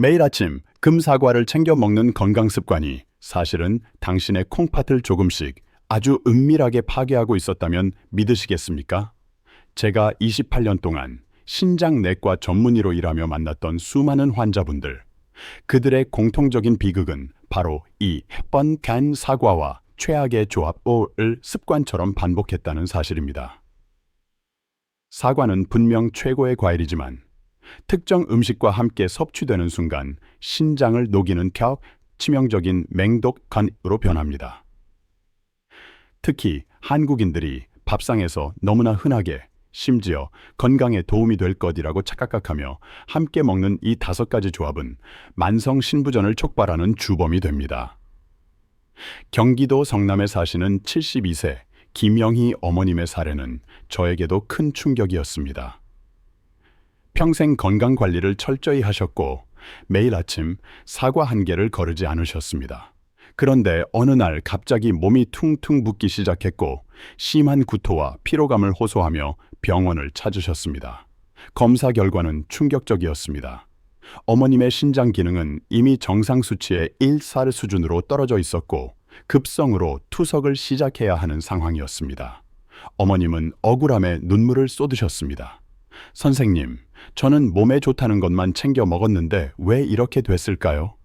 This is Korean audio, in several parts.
매일 아침 금사과를 챙겨 먹는 건강 습관이 사실은 당신의 콩팥을 조금씩 아주 은밀하게 파괴하고 있었다면 믿으시겠습니까? 제가 28년 동안 신장내과 전문의로 일하며 만났던 수많은 환자분들, 그들의 공통적인 비극은 바로 이 햇번 사과와 최악의 조합을 습관처럼 반복했다는 사실입니다. 사과는 분명 최고의 과일이지만 특정 음식과 함께 섭취되는 순간 신장을 녹이는 치명적인 맹독간으로 변합니다. 특히 한국인들이 밥상에서 너무나 흔하게 심지어 건강에 도움이 될 것이라고 착각하며 함께 먹는 이 5가지 조합은 만성 신부전을 촉발하는 주범이 됩니다. 경기도 성남에 사시는 72세 김영희 어머님의 사례는 저에게도 큰 충격이었습니다. 평생 건강 관리를 철저히 하셨고 매일 아침 사과 한 개를 거르지 않으셨습니다. 그런데 어느 날 갑자기 몸이 퉁퉁 붓기 시작했고 심한 구토와 피로감을 호소하며 병원을 찾으셨습니다. 검사 결과는 충격적이었습니다. 어머님의 신장 기능은 이미 정상 수치의 1살 수준으로 떨어져 있었고 급성으로 투석을 시작해야 하는 상황이었습니다. 어머님은 억울함에 눈물을 쏟으셨습니다. 선생님, 저는 몸에 좋다는 것만 챙겨 먹었는데 왜 이렇게 됐을까요?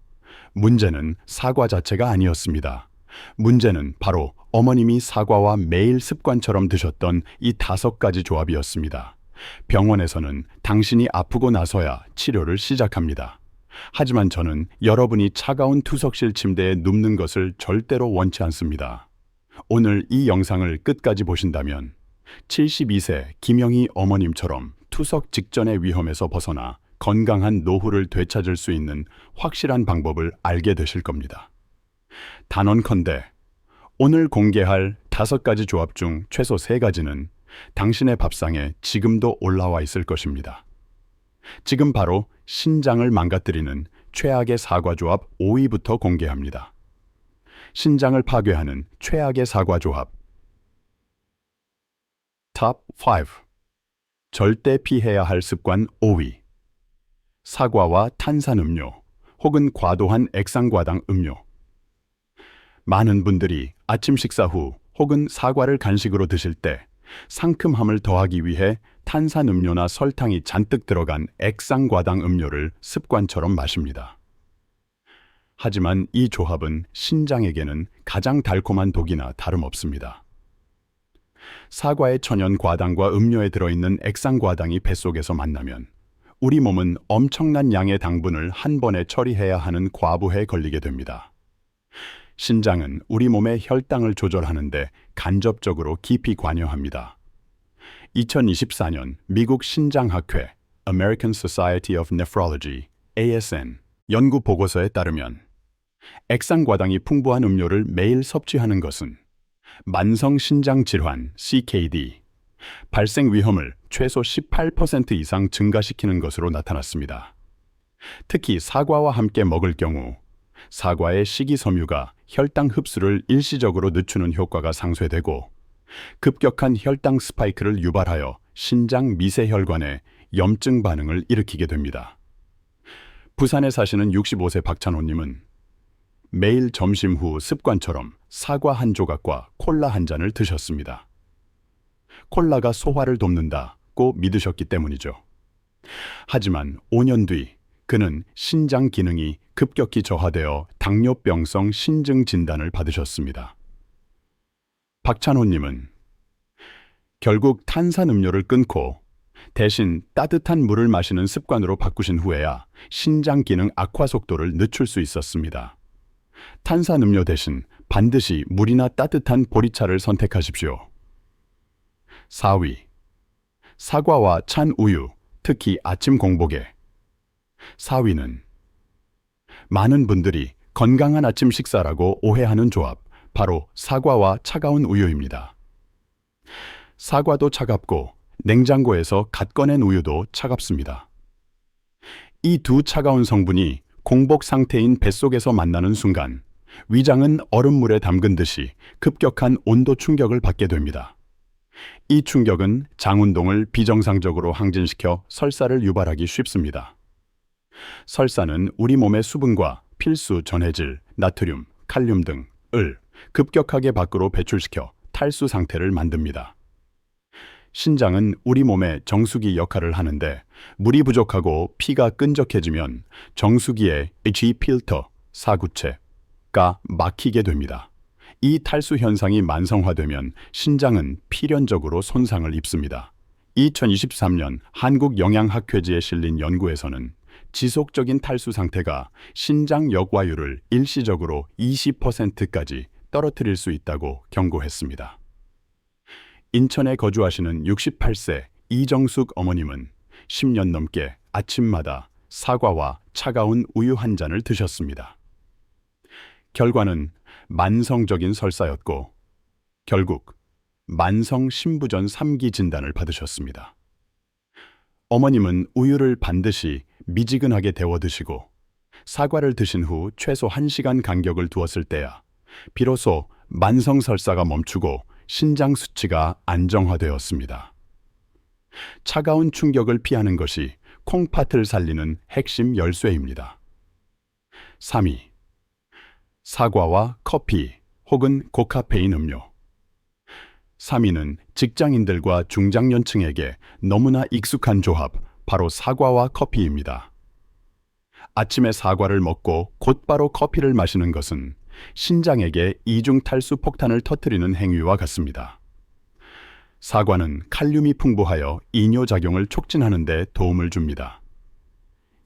문제는 사과 자체가 아니었습니다. 문제는 바로 어머님이 사과와 매일 습관처럼 드셨던 이 5가지 조합이었습니다. 병원에서는 당신이 아프고 나서야 치료를 시작합니다. 하지만 저는 여러분이 차가운 투석실 침대에 눕는 것을 절대로 원치 않습니다. 오늘 이 영상을 끝까지 보신다면 72세 김영희 어머님처럼 투석 직전의 위험에서 벗어나 건강한 노후를 되찾을 수 있는 확실한 방법을 알게 되실 겁니다. 단언컨대 오늘 공개할 5가지 조합 중 최소 3가지는 당신의 밥상에 지금도 올라와 있을 것입니다. 지금 바로 신장을 망가뜨리는 최악의 사과 조합 5위부터 공개합니다. 신장을 파괴하는 최악의 사과 조합 Top 5. 절대 피해야 할 습관 5위. 사과와 탄산음료 혹은 과도한 액상과당 음료. 많은 분들이 아침 식사 후 혹은 사과를 간식으로 드실 때 상큼함을 더하기 위해 탄산음료나 설탕이 잔뜩 들어간 액상과당 음료를 습관처럼 마십니다. 하지만 이 조합은 신장에게는 가장 달콤한 독이나 다름없습니다. 사과의 천연 과당과 음료에 들어있는 액상과당이 뱃속에서 만나면 우리 몸은 엄청난 양의 당분을 한 번에 처리해야 하는 과부해에 걸리게 됩니다. 신장은 우리 몸의 혈당을 조절하는데 간접적으로 깊이 관여합니다. 2024년 미국 신장학회 American Society of Nephrology (ASN) 연구 보고서에 따르면 액상과당이 풍부한 음료를 매일 섭취하는 것은 만성 신장 질환 (CKD) 발생 위험을 최소 18% 이상 증가시키는 것으로 나타났습니다. 특히 사과와 함께 먹을 경우 사과의 식이섬유가 혈당 흡수를 일시적으로 늦추는 효과가 상쇄되고 급격한 혈당 스파이크를 유발하여 신장 미세혈관에 염증 반응을 일으키게 됩니다. 부산에 사시는 65세 박찬호님은 매일 점심 후 습관처럼 사과 한 조각과 콜라 한 잔을 드셨습니다. 콜라가 소화를 돕는다고 믿으셨기 때문이죠. 하지만 5년 뒤 그는 신장 기능이 급격히 저하되어 당뇨병성 신증 진단을 받으셨습니다. 박찬호님은 결국 탄산음료를 끊고 대신 따뜻한 물을 마시는 습관으로 바꾸신 후에야 신장 기능 악화 속도를 늦출 수 있었습니다. 탄산음료 대신 반드시 물이나 따뜻한 보리차를 선택하십시오. 4위. 사과와 찬 우유, 특히 아침 공복에. 4위는 많은 분들이 건강한 아침 식사라고 오해하는 조합, 바로 사과와 차가운 우유입니다. 사과도 차갑고 냉장고에서 갓 꺼낸 우유도 차갑습니다. 이 두 차가운 성분이 공복 상태인 뱃속에서 만나는 순간 위장은 얼음물에 담근 듯이 급격한 온도 충격을 받게 됩니다. 이 충격은 장 운동을 비정상적으로 항진시켜 설사를 유발하기 쉽습니다. 설사는 우리 몸의 수분과 필수 전해질, 나트륨, 칼륨 등을 급격하게 밖으로 배출시켜 탈수 상태를 만듭니다. 신장은 우리 몸의 정수기 역할을 하는데 물이 부족하고 피가 끈적해지면 정수기의 H 필터, 사구체가 막히게 됩니다. 이 탈수 현상이 만성화되면 신장은 필연적으로 손상을 입습니다. 2023년 한국영양학회지에 실린 연구에서는 지속적인 탈수 상태가 신장 역와율을 일시적으로 20%까지 떨어뜨릴 수 있다고 경고했습니다. 인천에 거주하시는 68세 이정숙 어머님은 10년 넘게 아침마다 사과와 차가운 우유 한 잔을 드셨습니다. 결과는 만성적인 설사였고 결국 만성 신부전 3기 진단을 받으셨습니다. 어머님은 우유를 반드시 미지근하게 데워 드시고 사과를 드신 후 최소 1시간 간격을 두었을 때야 비로소 만성 설사가 멈추고 신장 수치가 안정화되었습니다. 차가운 충격을 피하는 것이 콩팥을 살리는 핵심 열쇠입니다. 3위. 사과와 커피 혹은 고카페인 음료. 3위는 직장인들과 중장년층에게 너무나 익숙한 조합, 바로 사과와 커피입니다. 아침에 사과를 먹고 곧바로 커피를 마시는 것은 신장에게 이중 탈수 폭탄을 터뜨리는 행위와 같습니다. 사과는 칼륨이 풍부하여 이뇨작용을 촉진하는 데 도움을 줍니다.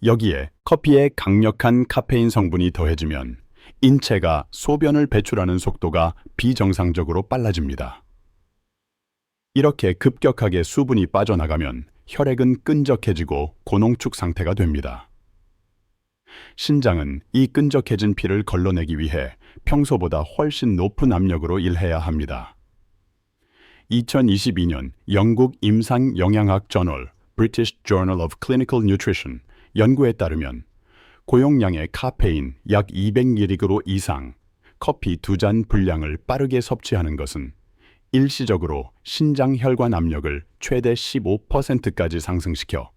여기에 커피에 강력한 카페인 성분이 더해지면 인체가 소변을 배출하는 속도가 비정상적으로 빨라집니다. 이렇게 급격하게 수분이 빠져나가면 혈액은 끈적해지고 고농축 상태가 됩니다. 신장은 이 끈적해진 피를 걸러내기 위해 평소보다 훨씬 높은 압력으로 일해야 합니다. 2022년 영국 임상영양학 저널 British Journal of Clinical Nutrition 연구에 따르면 고용량의 카페인 약 200mg 이상, 커피 2잔 분량을 빠르게 섭취하는 것은 일시적으로 신장 혈관 압력을 최대 15%까지 상승시켜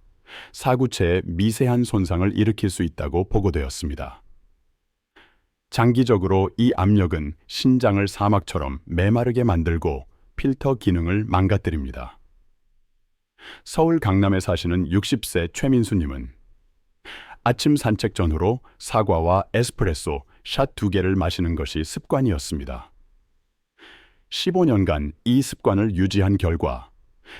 사구체에 미세한 손상을 일으킬 수 있다고 보고되었습니다. 장기적으로 이 압력은 신장을 사막처럼 메마르게 만들고 필터 기능을 망가뜨립니다. 서울 강남에 사시는 60세 최민수님은 아침 산책 전후로 사과와 에스프레소 샷 2개를 마시는 것이 습관이었습니다. 15년간 이 습관을 유지한 결과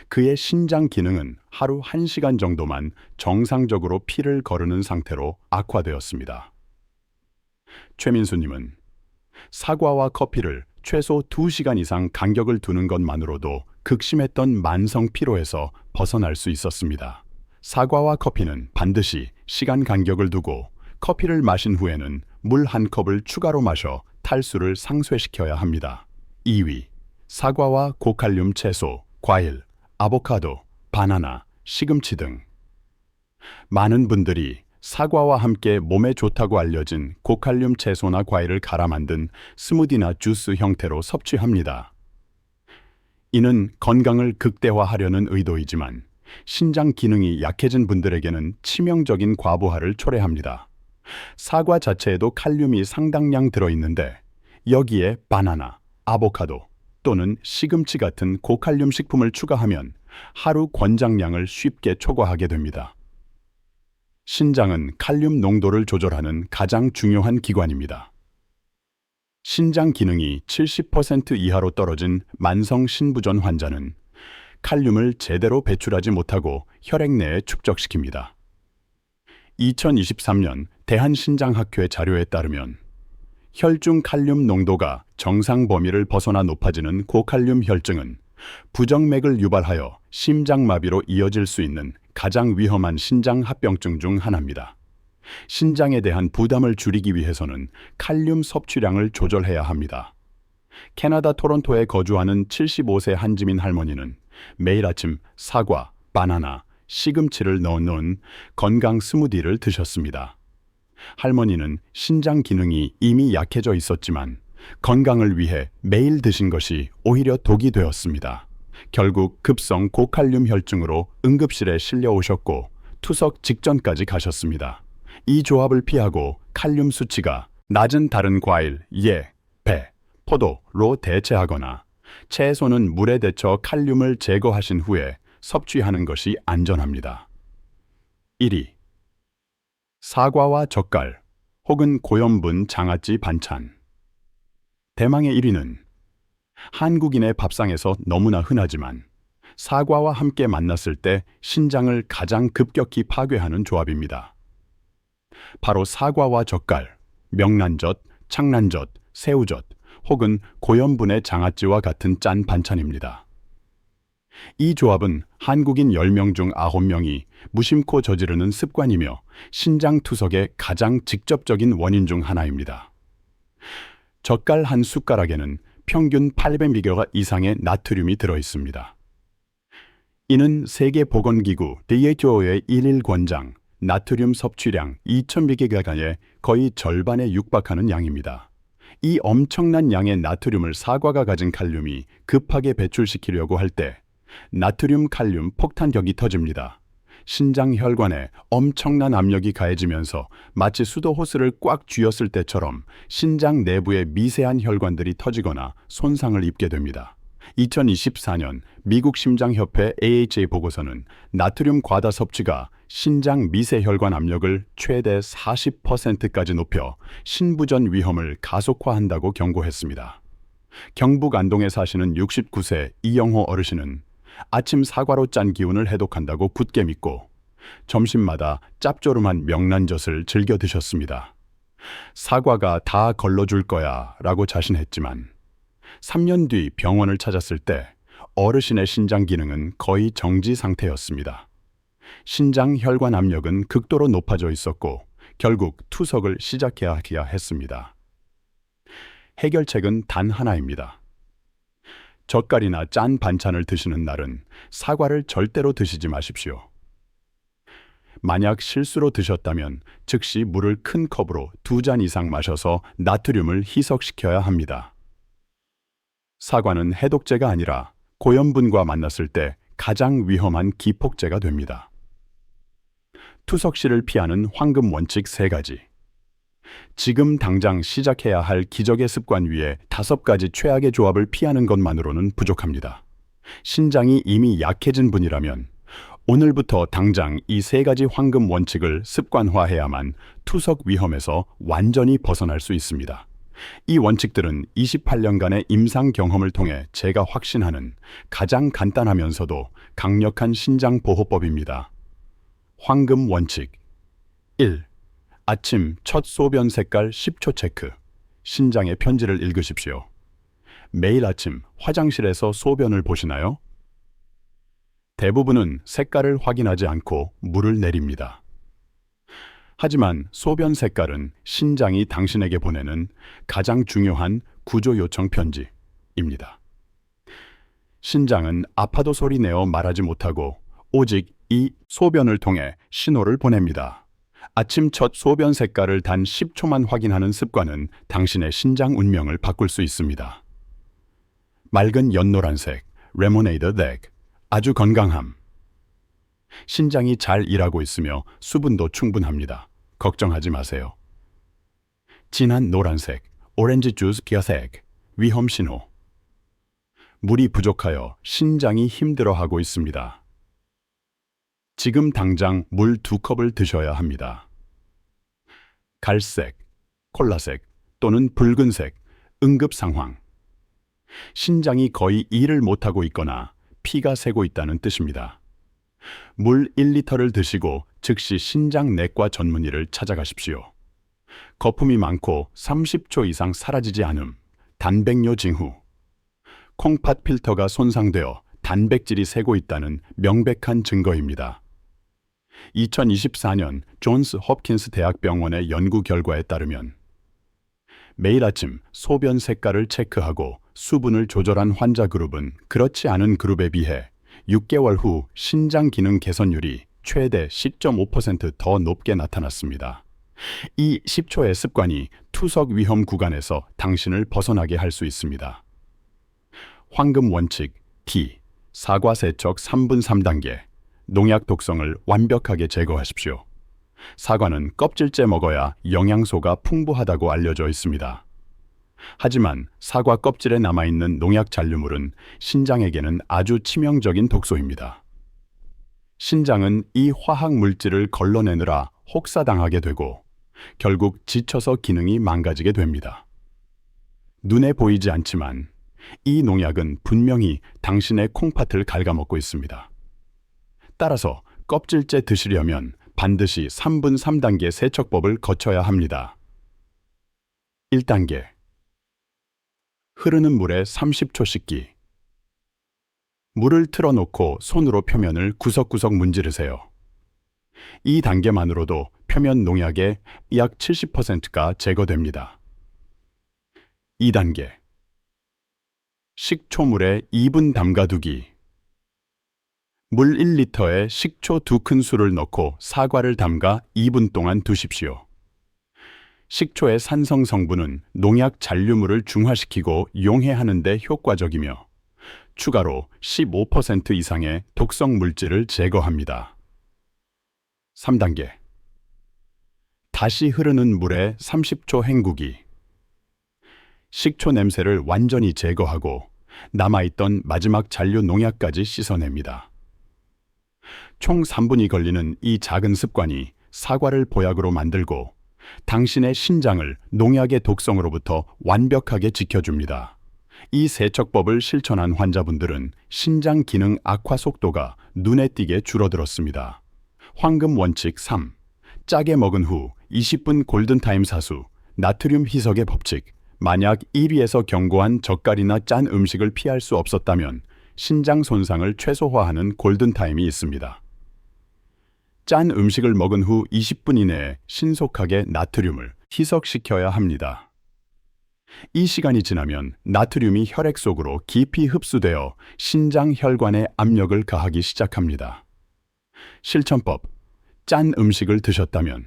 그의 신장 기능은 하루 1시간 정도만 정상적으로 피를 거르는 상태로 악화되었습니다. 최민수님은 사과와 커피를 최소 2시간 이상 간격을 두는 것만으로도 극심했던 만성 피로에서 벗어날 수 있었습니다. 사과와 커피는 반드시 시간 간격을 두고 커피를 마신 후에는 물 1컵을 추가로 마셔 탈수를 상쇄시켜야 합니다. 2위. 사과와 고칼륨 채소, 과일, 아보카도, 바나나, 시금치 등. 많은 분들이 사과와 함께 몸에 좋다고 알려진 고칼륨 채소나 과일을 갈아 만든 스무디나 주스 형태로 섭취합니다. 이는 건강을 극대화하려는 의도이지만 신장 기능이 약해진 분들에게는 치명적인 과부하를 초래합니다. 사과 자체에도 칼륨이 상당량 들어있는데 여기에 바나나, 아보카도 또는 시금치 같은 고칼륨 식품을 추가하면 하루 권장량을 쉽게 초과하게 됩니다. 신장은 칼륨 농도를 조절하는 가장 중요한 기관입니다. 신장 기능이 70% 이하로 떨어진 만성 신부전 환자는 칼륨을 제대로 배출하지 못하고 혈액 내에 축적시킵니다. 2023년 대한신장학회 자료에 따르면 혈중 칼륨 농도가 정상 범위를 벗어나 높아지는 고칼륨 혈증은 부정맥을 유발하여 심장마비로 이어질 수 있는 가장 위험한 신장합병증 중 하나입니다. 신장에 대한 부담을 줄이기 위해서는 칼륨 섭취량을 조절해야 합니다. 캐나다 토론토에 거주하는 75세 한지민 할머니는 매일 아침 사과, 바나나, 시금치를 넣어놓은 건강 스무디를 드셨습니다. 할머니는 신장 기능이 이미 약해져 있었지만 건강을 위해 매일 드신 것이 오히려 독이 되었습니다. 결국 급성 고칼륨 혈증으로 응급실에 실려오셨고 투석 직전까지 가셨습니다. 이 조합을 피하고 칼륨 수치가 낮은 다른 과일, 배, 포도로 대체하거나 채소는 물에 데쳐 칼륨을 제거하신 후에 섭취하는 것이 안전합니다. 1위. 사과와 젓갈 혹은 고염분 장아찌 반찬. 대망의 1위는 한국인의 밥상에서 너무나 흔하지만 사과와 함께 만났을 때 신장을 가장 급격히 파괴하는 조합입니다. 바로 사과와 젓갈, 명란젓, 창란젓, 새우젓 혹은 고염분의 장아찌와 같은 짠 반찬입니다. 이 조합은 한국인 10명 중 9명이 무심코 저지르는 습관이며 신장 투석의 가장 직접적인 원인 중 하나입니다. 젓갈 한 숟가락에는 평균 800mg 이상의 나트륨이 들어 있습니다. 이는 세계보건기구 WHO의 일일 권장 나트륨 섭취량 2000mg의 거의 절반에 육박하는 양입니다. 이 엄청난 양의 나트륨을 사과가 가진 칼륨이 급하게 배출시키려고 할 때 나트륨 칼륨 폭탄격이 터집니다. 신장 혈관에 엄청난 압력이 가해지면서 마치 수도 호스를 꽉 쥐었을 때처럼 신장 내부의 미세한 혈관들이 터지거나 손상을 입게 됩니다. 2024년 미국 심장협회 AHA 보고서는 나트륨 과다 섭취가 신장 미세혈관 압력을 최대 40%까지 높여 신부전 위험을 가속화한다고 경고했습니다. 경북 안동에 사시는 69세 이영호 어르신은 아침 사과로 짠 기운을 해독한다고 굳게 믿고 점심마다 짭조름한 명란젓을 즐겨 드셨습니다. 사과가 다 걸러줄 거야 라고 자신했지만 3년 뒤 병원을 찾았을 때 어르신의 신장 기능은 거의 정지 상태였습니다. 신장 혈관 압력은 극도로 높아져 있었고 결국 투석을 시작해야 했습니다. 해결책은 단 하나입니다. 젓갈이나 짠 반찬을 드시는 날은 사과를 절대로 드시지 마십시오. 만약 실수로 드셨다면 즉시 물을 큰 컵으로 2잔 이상 마셔서 나트륨을 희석시켜야 합니다. 사과는 해독제가 아니라 고염분과 만났을 때 가장 위험한 기폭제가 됩니다. 투석시를 피하는 황금 원칙 3가지. 지금 당장 시작해야 할 기적의 습관 위에 5가지 최악의 조합을 피하는 것만으로는 부족합니다. 신장이 이미 약해진 분이라면 오늘부터 당장 이 3가지 황금 원칙을 습관화해야만 투석 위험에서 완전히 벗어날 수 있습니다. 이 원칙들은 28년간의 임상 경험을 통해 제가 확신하는 가장 간단하면서도 강력한 신장 보호법입니다. 황금 원칙 1. 아침 첫 소변 색깔 10초 체크. 신장의 편지를 읽으십시오. 매일 아침 화장실에서 소변을 보시나요? 대부분은 색깔을 확인하지 않고 물을 내립니다. 하지만 소변 색깔은 신장이 당신에게 보내는 가장 중요한 구조 요청 편지입니다. 신장은 아파도 소리 내어 말하지 못하고 오직 이 소변을 통해 신호를 보냅니다. 아침 첫 소변 색깔을 단 10초만 확인하는 습관은 당신의 신장 운명을 바꿀 수 있습니다. 맑은 연노란색, 레모네이드 덱, 아주 건강함. 신장이 잘 일하고 있으며 수분도 충분합니다. 걱정하지 마세요. 진한 노란색, 오렌지 주스 기어색, 위험 신호. 물이 부족하여 신장이 힘들어하고 있습니다. 지금 당장 물 2컵을 드셔야 합니다. 갈색, 콜라색 또는 붉은색, 응급 상황. 신장이 거의 일을 못하고 있거나 피가 새고 있다는 뜻입니다. 물 1리터를 드시고 즉시 신장 내과 전문의를 찾아가십시오. 거품이 많고 30초 이상 사라지지 않음, 단백뇨 징후. 콩팥 필터가 손상되어 단백질이 새고 있다는 명백한 증거입니다. 2024년 존스 홉킨스 대학병원의 연구 결과에 따르면 매일 아침 소변 색깔을 체크하고 수분을 조절한 환자 그룹은 그렇지 않은 그룹에 비해 6개월 후 신장 기능 개선율이 최대 10.5% 더 높게 나타났습니다. 이 10초의 습관이 투석 위험 구간에서 당신을 벗어나게 할 수 있습니다. 황금 원칙 D. 사과 세척 3분 3단계. 농약 독성을 완벽하게 제거하십시오. 사과는 껍질째 먹어야 영양소가 풍부하다고 알려져 있습니다. 하지만 사과 껍질에 남아있는 농약 잔류물은 신장에게는 아주 치명적인 독소입니다. 신장은 이 화학 물질을 걸러내느라 혹사당하게 되고 결국 지쳐서 기능이 망가지게 됩니다. 눈에 보이지 않지만 이 농약은 분명히 당신의 콩팥을 갉아먹고 있습니다. 따라서 껍질째 드시려면 반드시 3분 3단계 세척법을 거쳐야 합니다. 1단계. 흐르는 물에 30초 씻기. 물을 틀어놓고 손으로 표면을 구석구석 문지르세요. 이 단계만으로도 표면 농약의 약 70%가 제거됩니다. 2단계. 식초물에 2분 담가두기. 물 1리터에 식초 2큰술을 넣고 사과를 담가 2분 동안 두십시오. 식초의 산성 성분은 농약 잔류물을 중화시키고 용해하는 데 효과적이며 추가로 15% 이상의 독성 물질을 제거합니다. 3단계. 다시 흐르는 물에 30초 헹구기. 식초 냄새를 완전히 제거하고 남아있던 마지막 잔류 농약까지 씻어냅니다. 총 3분이 걸리는 이 작은 습관이 사과를 보약으로 만들고 당신의 신장을 농약의 독성으로부터 완벽하게 지켜줍니다. 이 세척법을 실천한 환자분들은 신장 기능 악화 속도가 눈에 띄게 줄어들었습니다. 황금 원칙 3. 짜게 먹은 후 20분 골든타임 사수. 나트륨 희석의 법칙. 만약 1위에서 경고한 젓갈이나 짠 음식을 피할 수 없었다면 신장 손상을 최소화하는 골든타임이 있습니다. 짠 음식을 먹은 후 20분 이내에 신속하게 나트륨을 희석시켜야 합니다. 이 시간이 지나면 나트륨이 혈액 속으로 깊이 흡수되어 신장 혈관에 압력을 가하기 시작합니다. 실천법. 짠 음식을 드셨다면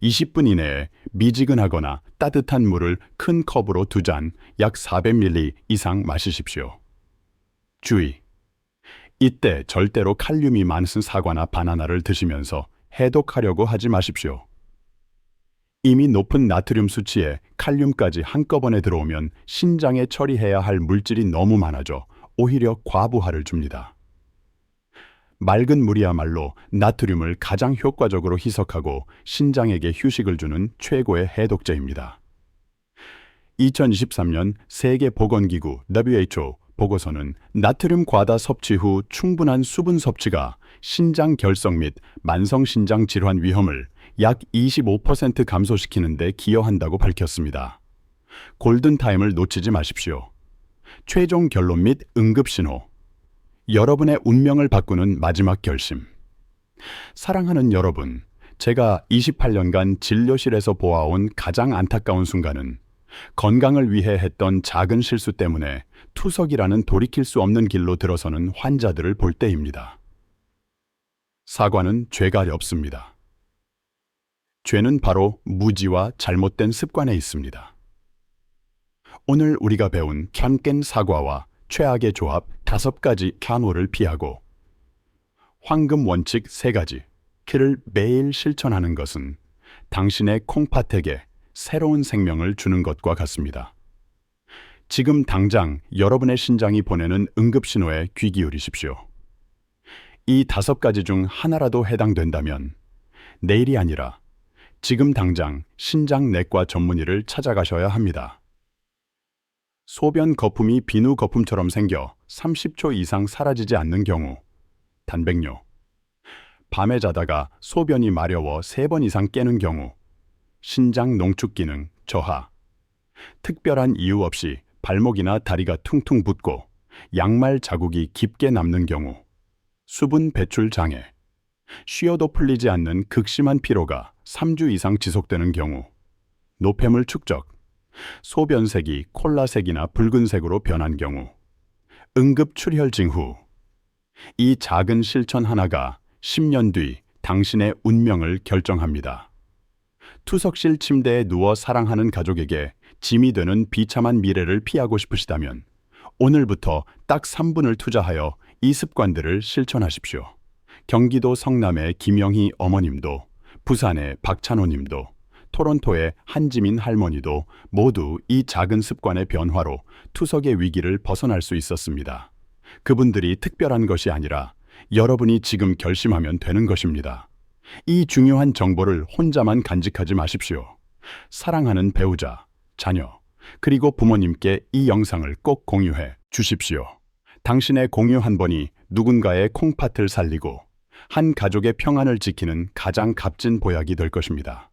20분 이내에 미지근하거나 따뜻한 물을 큰 컵으로 2잔, 약 400ml 이상 마시십시오. 주의! 이때 절대로 칼륨이 많은 사과나 바나나를 드시면서 해독하려고 하지 마십시오. 이미 높은 나트륨 수치에 칼륨까지 한꺼번에 들어오면 신장에 처리해야 할 물질이 너무 많아져 오히려 과부하를 줍니다. 맑은 물이야말로 나트륨을 가장 효과적으로 희석하고 신장에게 휴식을 주는 최고의 해독제입니다. 2023년 세계보건기구 WHO 보고서는 나트륨 과다 섭취 후 충분한 수분 섭취가 신장 결석 및 만성신장 질환 위험을 약 25% 감소시키는 데 기여한다고 밝혔습니다. 골든타임을 놓치지 마십시오. 최종 결론 및 응급신호. 여러분의 운명을 바꾸는 마지막 결심. 사랑하는 여러분, 제가 28년간 진료실에서 보아온 가장 안타까운 순간은 건강을 위해 했던 작은 실수 때문에 투석이라는 돌이킬 수 없는 길로 들어서는 환자들을 볼 때입니다. 사과는 죄가 없습니다. 죄는 바로 무지와 잘못된 습관에 있습니다. 오늘 우리가 배운 캔 사과와 최악의 조합 5가지 캔호를 피하고 황금 원칙 3가지를 매일 실천하는 것은 당신의 콩팥에게 새로운 생명을 주는 것과 같습니다. 지금 당장 여러분의 신장이 보내는 응급신호에 귀 기울이십시오. 이 5가지 중 하나라도 해당된다면 내일이 아니라 지금 당장 신장내과 전문의를 찾아가셔야 합니다. 소변 거품이 비누 거품처럼 생겨 30초 이상 사라지지 않는 경우, 단백뇨. 밤에 자다가 소변이 마려워 3번 이상 깨는 경우, 신장 농축 기능 저하. 특별한 이유 없이 발목이나 다리가 퉁퉁 붓고 양말 자국이 깊게 남는 경우, 수분 배출 장애. 쉬어도 풀리지 않는 극심한 피로가 3주 이상 지속되는 경우, 노폐물 축적. 소변색이 콜라색이나 붉은색으로 변한 경우, 응급 출혈 징후. 이 작은 실천 하나가 10년 뒤 당신의 운명을 결정합니다. 투석실 침대에 누워 사랑하는 가족에게 짐이 되는 비참한 미래를 피하고 싶으시다면 오늘부터 딱 3분을 투자하여 이 습관들을 실천하십시오. 경기도 성남의 김영희 어머님도 부산의 박찬호 님도, 토론토의 한지민 할머니도 모두 이 작은 습관의 변화로 투석의 위기를 벗어날 수 있었습니다. 그분들이 특별한 것이 아니라 여러분이 지금 결심하면 되는 것입니다. 이 중요한 정보를 혼자만 간직하지 마십시오. 사랑하는 배우자, 자녀, 그리고 부모님께 이 영상을 꼭 공유해 주십시오. 당신의 공유 한 번이 누군가의 콩팥을 살리고 한 가족의 평안을 지키는 가장 값진 보약이 될 것입니다.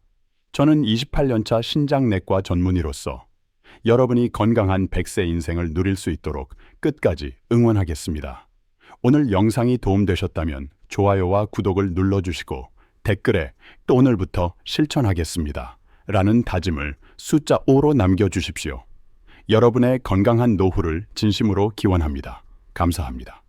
저는 28년차 신장내과 전문의로서 여러분이 건강한 100세 인생을 누릴 수 있도록 끝까지 응원하겠습니다. 오늘 영상이 도움되셨다면 좋아요와 구독을 눌러주시고 댓글에 또 오늘부터 실천하겠습니다 라는 다짐을 숫자 5로 남겨주십시오. 여러분의 건강한 노후를 진심으로 기원합니다. 감사합니다.